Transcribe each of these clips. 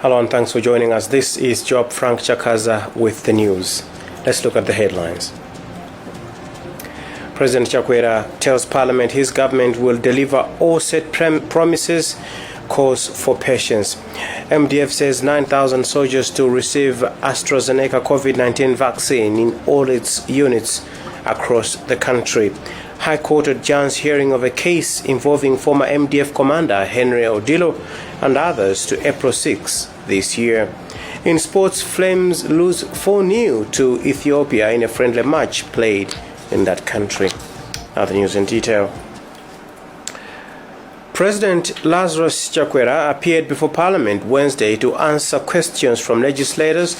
Hello and thanks for joining us. This is Job Frank Chakaza with the news. Let's look at the headlines. President Chakwera tells Parliament his government will deliver all set promises, calls for patience. MDF says 9,000 soldiers to receive AstraZeneca COVID-19 vaccine in all its units across the country. High Court adjourns hearing of a case involving former MDF commander Henry Odilo and others to April 6 this year. In sports, Flames lose 4-0 to Ethiopia in a friendly match played in that country. Now the news in detail. President Lazarus Chakwera appeared before Parliament Wednesday to answer questions from legislators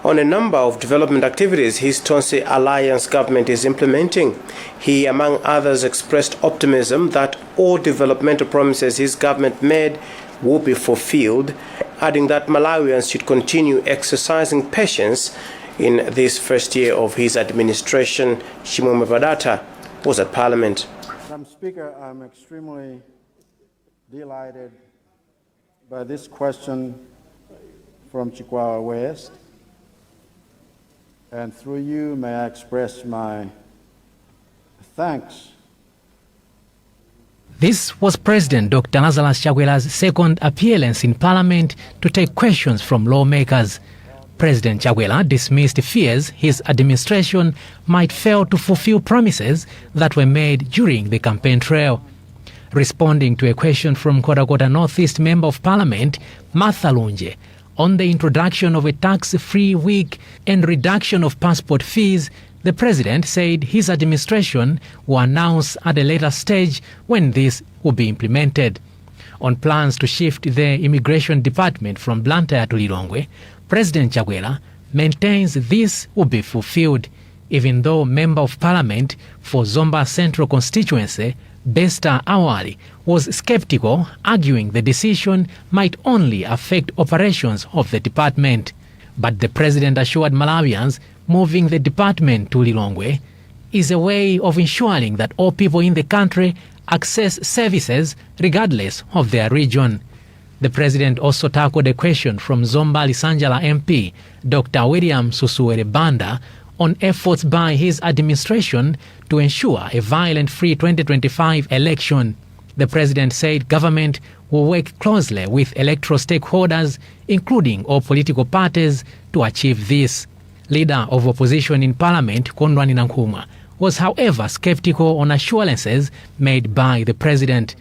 on a number of development activities his Tonse Alliance government is implementing. He, among others, expressed optimism that all developmental promises his government made will be fulfilled, adding that Malawians should continue exercising patience in this first year of his administration. Mibawa was at Parliament. Madam Speaker, I'm extremely delighted by this question from Chakwera West. And through you, may I express my thanks. This was President Dr. Lazarus Chakwera's second appearance in Parliament to take questions from lawmakers. President Chakwera dismissed fears his administration might fail to fulfill promises that were made during the campaign trail. Responding to a question from Kota Northeast Member of Parliament, Martha Lunje, on the introduction of a tax-free week and reduction of passport fees, the President said his administration will announce at a later stage when this will be implemented. On plans to shift the Immigration Department from Blantyre to Lilongwe, President Chakwera maintains this will be fulfilled, even though Member of Parliament for Zomba Central Constituency, Besta Awali, was skeptical, arguing the decision might only affect operations of the department. But the President assured Malawians moving the department to Lilongwe is a way of ensuring that all people in the country access services regardless of their region. The President also tackled a question from Zomba Lisanjala MP, Dr. William Susuere Banda, on efforts by his administration to ensure a violent-free 2025 election. The President said government will work closely with electoral stakeholders, including all political parties, to achieve this. Leader of opposition in Parliament, Kwagwanji Nkhani, was however skeptical on assurances made by the President.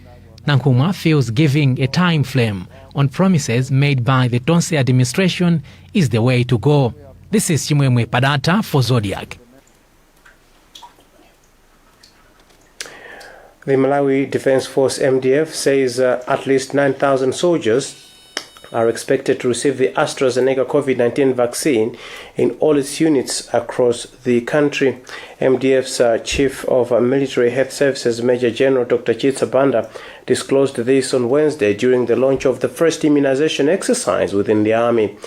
Nkhani feels giving a time frame on promises made by the Tonse administration is the way to go. This is Chimwemwe Padata for Zodiak. The Malawi Defense Force MDF says at least 9,000 soldiers are expected to receive the AstraZeneca COVID-19 vaccine in all its units across the country. MDF's Chief of Military Health Services, Major General Dr. Chitsa Banda, disclosed this on Wednesday during the launch of the first immunization exercise within the Army.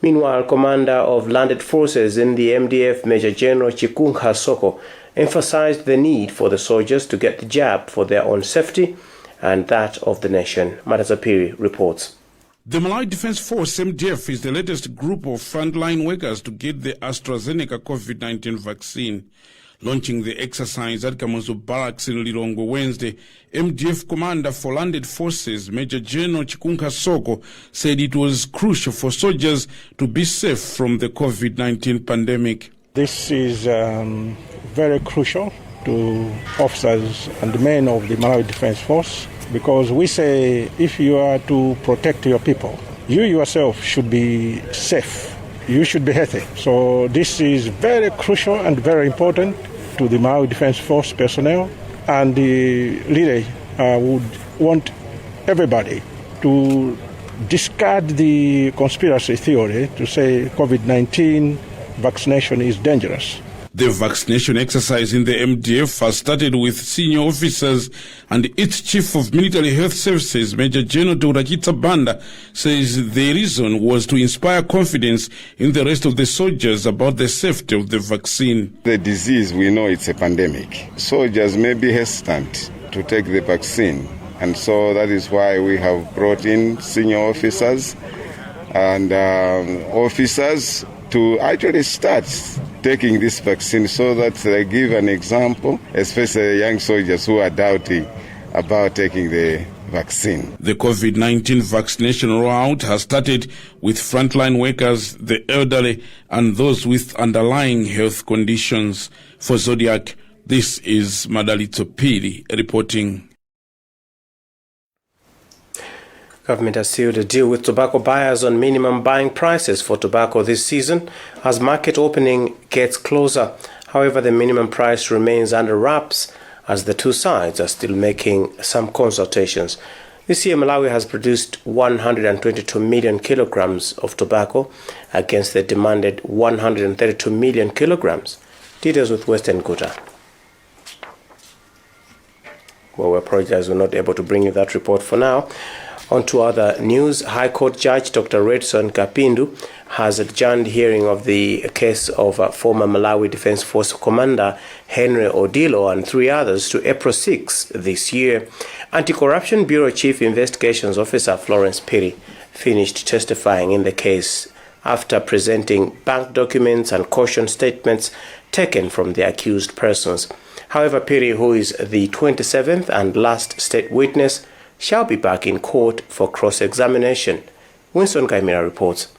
Meanwhile, Commander of Landed Forces in the MDF, Major General Chikunha Soko, emphasized the need for the soldiers to get the jab for their own safety and that of the nation. Matazapiri reports. The Malawi Defense Force MDF is the latest group of frontline workers to get the AstraZeneca COVID-19 vaccine. Launching the exercise at Kamuzu Barracks in Lilongwe Wednesday, MDF Commander for Landed Forces Major General Chikunha Soko said it was crucial for soldiers to be safe from the COVID-19 pandemic. This is very crucial to officers and men of the Malawi Defense Force, because we say if you are to protect your people, you yourself should be safe. You should be healthy. So this is very crucial and very important to the Malawi Defense Force personnel, and really would want everybody to discard the conspiracy theory to say COVID-19 vaccination is dangerous. The vaccination exercise in the MDF has started with senior officers, and its Chief of Military Health Services, Major General Dr. Chitsa Banda, says the reason was to inspire confidence in the rest of the soldiers about the safety of the vaccine. The disease, we know it's a pandemic. Soldiers may be hesitant to take the vaccine, and so that is why we have brought in senior officers and officers to actually start taking this vaccine so that they give an example, especially young soldiers who are doubting about taking the vaccine. The COVID-19 vaccination rollout has started with frontline workers, the elderly, and those with underlying health conditions. For Zodiak, this is Madalito Pili reporting. Government has sealed a deal with tobacco buyers on minimum buying prices for tobacco this season as market opening gets closer. However, the minimum price remains under wraps as the two sides are still making some consultations. This year, Malawi has produced 122 million kilograms of tobacco against the demanded 132 million kilograms. Details with Western Kuta. Well, we apologize we're not able to bring you that report for now. On to other news. High Court Judge Dr. Redson Kapindu has adjourned hearing of the case of former Malawi Defense Force Commander Henry Odilo and 3 others to April 6 this year. Anti-Corruption Bureau Chief Investigations Officer Florence Piri finished testifying in the case after presenting bank documents and caution statements taken from the accused persons. However, Piri, who is the 27th and last state witness, shall be back in court for cross-examination. Winston Kaimira reports.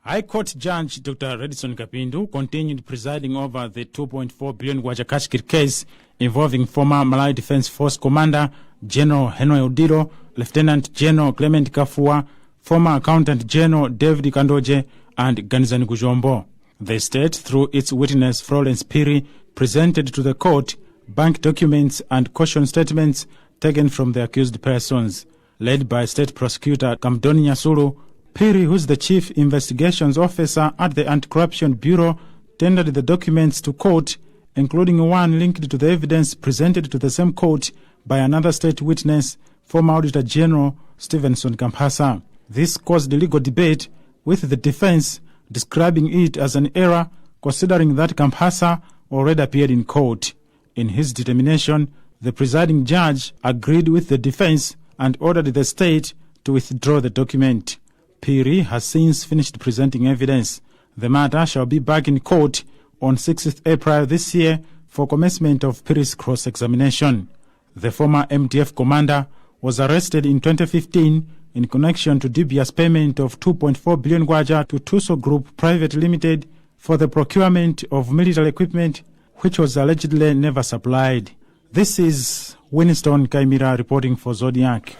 High Court Judge Dr. Redson Kapindu continued presiding over the 2.4 billion Kwagwanji case involving former Malawi Defense Force Commander General Henry Odilo, Lieutenant General Clement Kafua, former Accountant General David Kandoje, and Ganizani Kujombo. The state, through its witness Florence Piri, presented to the court bank documents and caution statements taken from the accused persons. Led by State Prosecutor Kamdoni Nyasulu, Piri, who is the Chief Investigations Officer at the Anti-Corruption Bureau, tendered the documents to court, including one linked to the evidence presented to the same court by another state witness, former Auditor General Stevenson Kampasa. This caused legal debate, with the defense describing it as an error, considering that Kampasa already appeared in court. In his determination, the presiding judge agreed with the defense and ordered the state to withdraw the document. Piri has since finished presenting evidence. The matter shall be back in court on 6th April this year for commencement of Piri's cross-examination. The former MDF commander was arrested in 2015 in connection to dubious payment of 2.4 billion kwacha to Tuso Group Private Limited for the procurement of military equipment which was allegedly never supplied. This is Winston Kaimira reporting for Zodiak.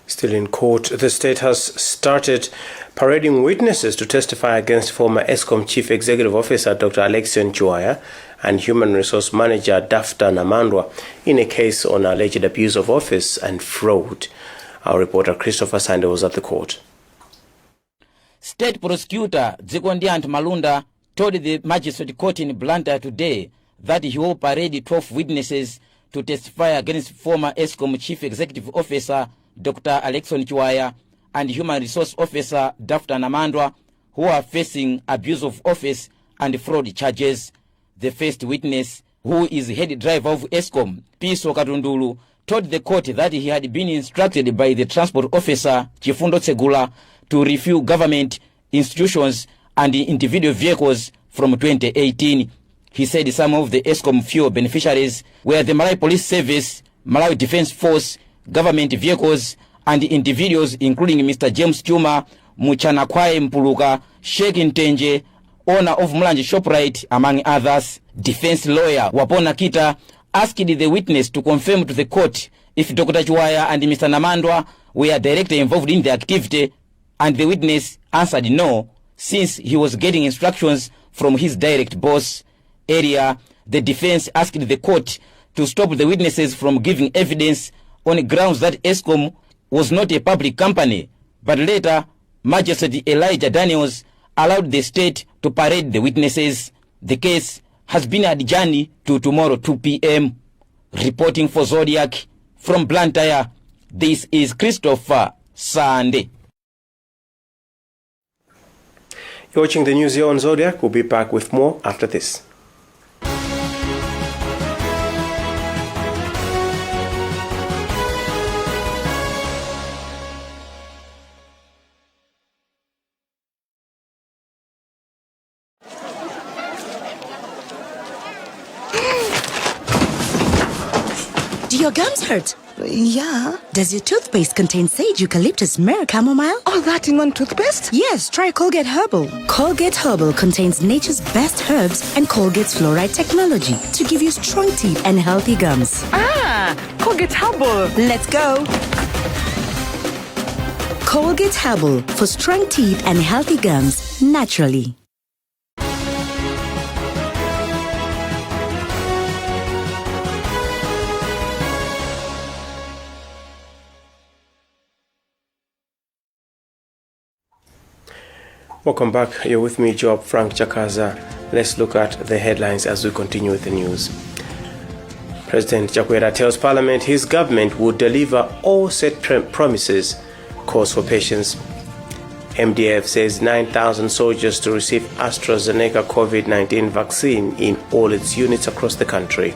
Still in court, the state has started parading witnesses to testify against former ESCOM Chief Executive Officer Dr. Alexion Chuaya and Human Resource Manager Dafta Namandwa in a case on alleged abuse of office and fraud. Our reporter Christopher Sande was at the court. State Prosecutor Dzikondiant Malunda told the Magistrate Court in Blantyre today that he will parade 12 witnesses to testify against former ESCOM Chief Executive Officer Dr. Alexion Chuaya and Human Resource Officer Dafta Namandwa, who are facing abuse of office and fraud charges. The first witness, who is head driver of ESCOM, Piso Katundulu, told the court that he had been instructed by the transport officer Chifundo Tsegula to review government institutions and individual vehicles from 2018. He said some of the ESCOM fuel beneficiaries were the Malawi Police Service, Malawi Defense Force, government vehicles, and individuals including Mr. James Chuma, Muchanakwae Mpuluka, Sheikh Ntenje, owner of Mlanji Shoprite, among others. Defense lawyer Wapona Kita asked the witness to confirm to the court if Dr. Chuaya and Mr. Namandwa were directly involved in the activity, and the witness answered no, since he was getting instructions from his direct boss. Earlier, the defense asked the court to stop the witnesses from giving evidence on grounds that ESCOM was not a public company, but later, Magistrate Elijah Daniels allowed the state to parade the witnesses. The case has been adjourned to tomorrow 2 p.m. Reporting for Zodiac from Blantyre, this is Christopher Sande. You're watching the news here on Zodiac. We'll be back with more after this. Do your gums hurt? Yeah. Does your toothpaste contain sage, eucalyptus, myrrh, chamomile? All that in one toothpaste? Yes, try Colgate Herbal. Colgate Herbal contains nature's best herbs and Colgate's fluoride technology to give you strong teeth and healthy gums. Ah, Colgate Herbal. Let's go. Colgate Herbal for strong teeth and healthy gums naturally. Welcome back. You're with me, Job Frank Chakaza. Let's look at the headlines as we continue with the news. President Chakwera tells Parliament his government would deliver all set promises. Calls for patience. MDF says 9,000 soldiers to receive AstraZeneca COVID-19 vaccine in all its units across the country.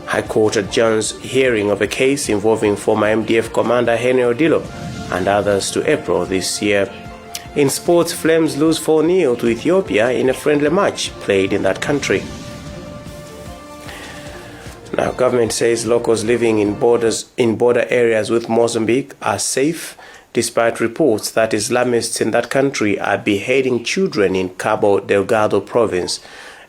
High Court adjourns hearing of a case involving former MDF commander Henry Odilo and others to April this year. In sports, Flames lose 4-0 to Ethiopia in a friendly match played in that country. Now, government says locals living in border areas with Mozambique are safe, despite reports that Islamists in that country are beheading children in Cabo Delgado province,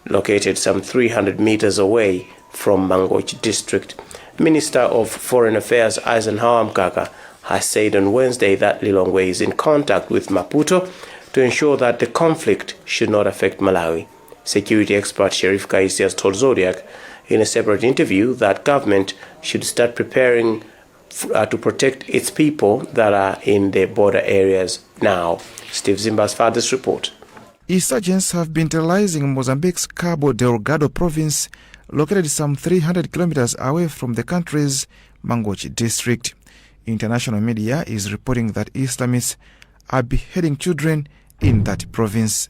located some 300 meters away from Mangochi district. Minister of Foreign Affairs Eisenhower Mkaka has said on Wednesday that Lilongwe is in contact with Maputo to ensure that the conflict should not affect Malawi. Security expert Sheriff Kaisi has told Zodiak in a separate interview that government should start preparing to protect its people that are in the border areas now. Steve Zimba's farthest report. Insurgents have been terrorizing Mozambique's Cabo Delgado province, located some 300 kilometers away from the country's Mangochi district. International media is reporting that Islamists are beheading children in that province.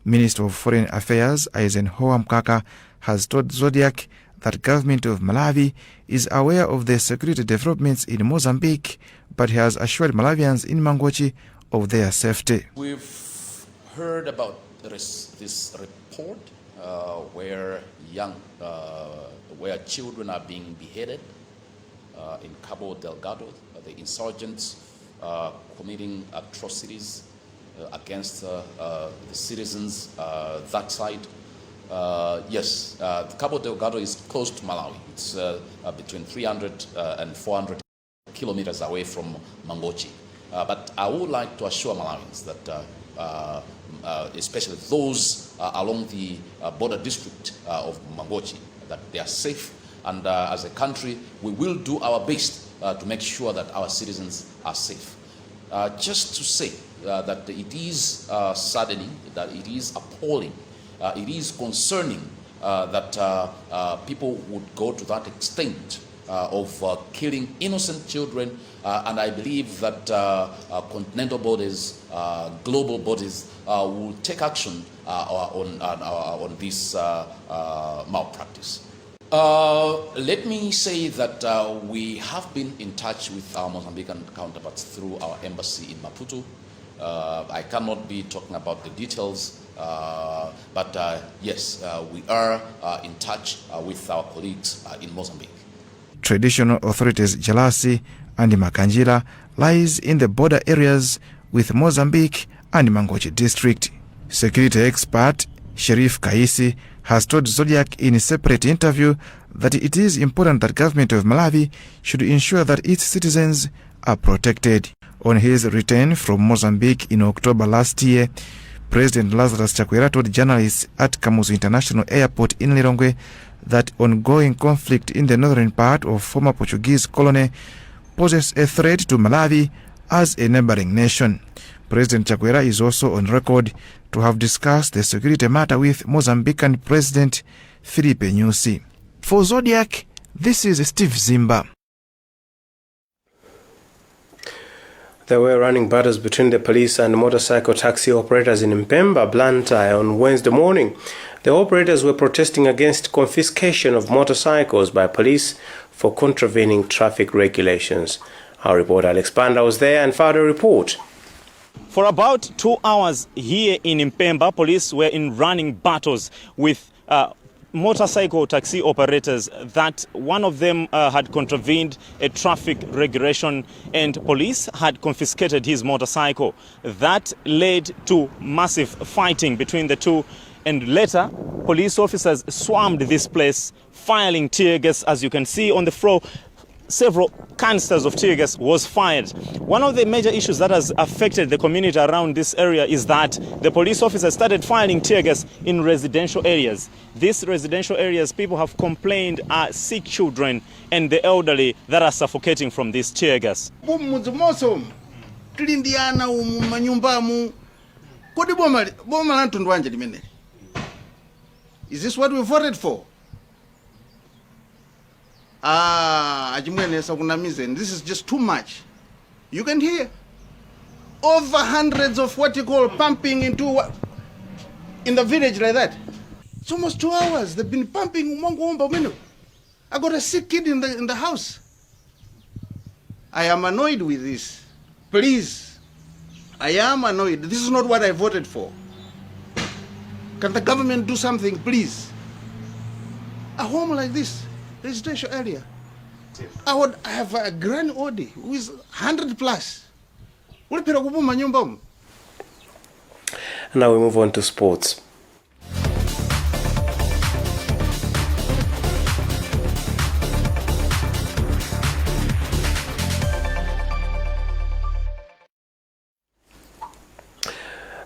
Minister of Foreign Affairs Eisenhower Mkaka has told Zodiak that government of Malawi is aware of the security developments in Mozambique, but he has assured Malawians in Mangochi of their safety. We've heard about this report where children are being beheaded in Cabo Delgado. The insurgents committing atrocities against the citizens that side. Yes, Cabo Delgado is close to Malawi. It's between 300 and 400 kilometers away from Mangochi. But I would like to assure Malawians that, especially those along the border district of Mangochi, that they are safe. And as a country, we will do our best to make sure that our citizens are safe. Just to say that it is saddening, that it is appalling, it is concerning that people would go to that extent of killing innocent children, and I believe that continental bodies, global bodies will take action on this malpractice. Let me say that we have been in touch with our Mozambican counterparts through our embassy in Maputo. I cannot be talking about the details, but yes, we are in touch with our colleagues in Mozambique. Traditional authorities Jalasi and Makanjira lies in the border areas with Mozambique and Mangochi district. Security expert Sheriff Kaisi has told Zodiak in a separate interview that it is important that government of Malawi should ensure that its citizens are protected. On his return from Mozambique in October last year, President Lazarus Chakwera told journalists at Kamuzu International Airport in Lilongwe that ongoing conflict in the northern part of former Portuguese colony poses a threat to Malawi as a neighboring nation. President Chakwera is also on record to have discussed the security matter with Mozambican President Filipe Nyusi. For Zodiac, this is Steve Zimba. There were running battles between the police and motorcycle taxi operators in Mpemba, Blantyre on Wednesday morning. The operators were protesting against confiscation of motorcycles by police for contravening traffic regulations. Our reporter Alex Panda was there and filed a report. For about 2 hours here in Mpemba, police were in running battles with motorcycle taxi operators that one of them had contravened a traffic regulation and police had confiscated his motorcycle. That led to massive fighting between the two, and later police officers swarmed this place, firing tear gas. As you can see on the floor, several canisters of tear gas was fired. One of the major issues that has affected the community around this area is that the police officers started firing tear gas in residential areas. These residential areas, people have complained, are sick children and the elderly that are suffocating from this tear gas. Is this what we voted for? This is just too much. You can hear over hundreds of what you call pumping into in the village like that. It's almost 2 hours. They've been pumping. I got a sick kid in the house. I am annoyed with this. Please, I am annoyed. This is not what I voted for. Can the government do something, please? A home like this, residential area. I have a grand Audi who is 100 plus. And now we move on to sports.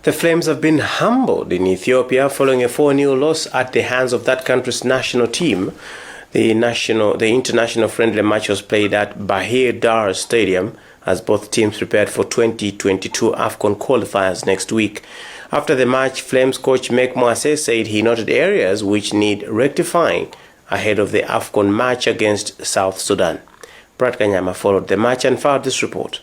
The Flames have been humbled in Ethiopia following a 4-0 loss at the hands of that country's national team. The international friendly match was played at Bahir Dar Stadium as both teams prepared for 2022 AFCON qualifiers next week. After the match, Flames coach Mek Mwase said he noted areas which need rectifying ahead of the AFCON match against South Sudan. Brad Kanyama followed the match and filed this report.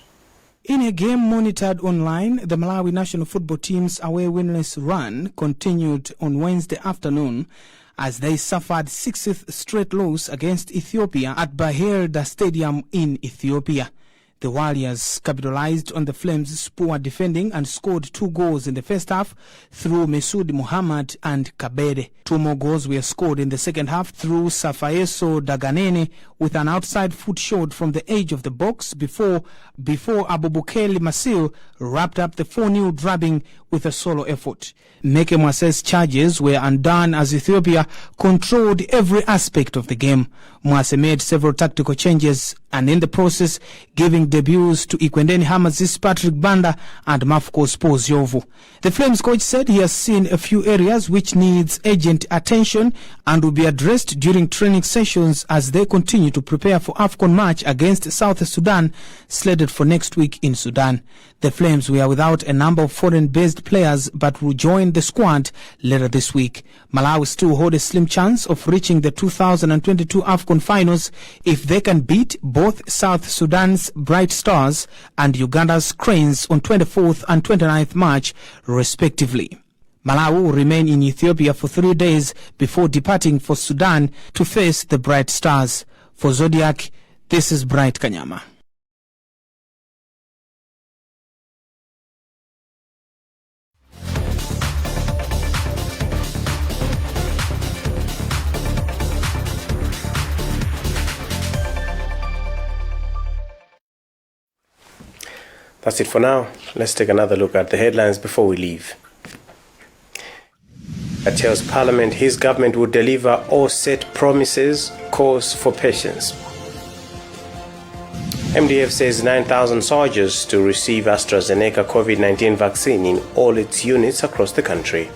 In a game monitored online, the Malawi national football team's away winless run continued on Wednesday afternoon as they suffered 6th straight loss against Ethiopia at Bahir Dar Stadium in Ethiopia. The Warriors capitalized on the Flames' poor defending and scored 2 goals in the first half through Mesud Muhammad and Kabede. 2 more goals were scored in the second half through Safayeso Daganene with an outside foot shot from the edge of the box before Abubukeli Masil wrapped up the 4-0 drubbing with a solo effort. Meke Mwase's charges were undone as Ethiopia controlled every aspect of the game. Mwase made several tactical changes and in the process giving debuts to Ikwendeni Hamazis Patrick Banda and Mafko Spoziovu. The Flames coach said he has seen a few areas which needs urgent attention and will be addressed during training sessions as they continue to prepare for AFCON match against South Sudan slated for next week in Sudan. The Flames were without a number of foreign-based players but will join the squad later this week. Malawi still hold a slim chance of reaching the 2022 AFCON finals if they can beat both South Sudan's Bright Stars and Uganda's Cranes on 24th and 29th March, respectively. Malawi will remain in Ethiopia for 3 days before departing for Sudan to face the Bright Stars. For Zodiak, this is Bright Kanyama. That's it for now. Let's take another look at the headlines before we leave. That tells Parliament his government would deliver all set promises, cause for patience. MDF says 9,000 soldiers to receive AstraZeneca COVID-19 vaccine in all its units across the country.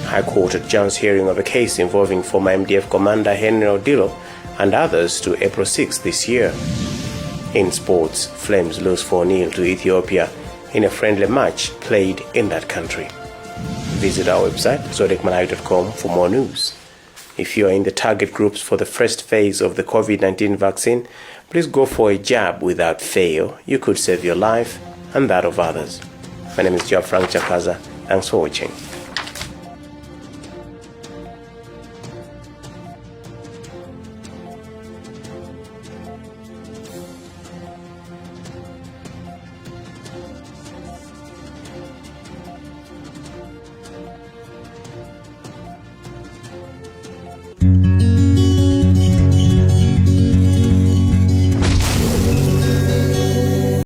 High Court adjourns hearing of a case involving former MDF commander Henry Odilo and others to April 6 this year. In sports, Flames lose 4-0 to Ethiopia in a friendly match played in that country. Visit our website, zodiacmalawi.com, for more news. If you are in the target groups for the first phase of the COVID-19 vaccine, please go for a jab without fail. You could save your life and that of others. My name is Frank Chakaza. Thanks for watching.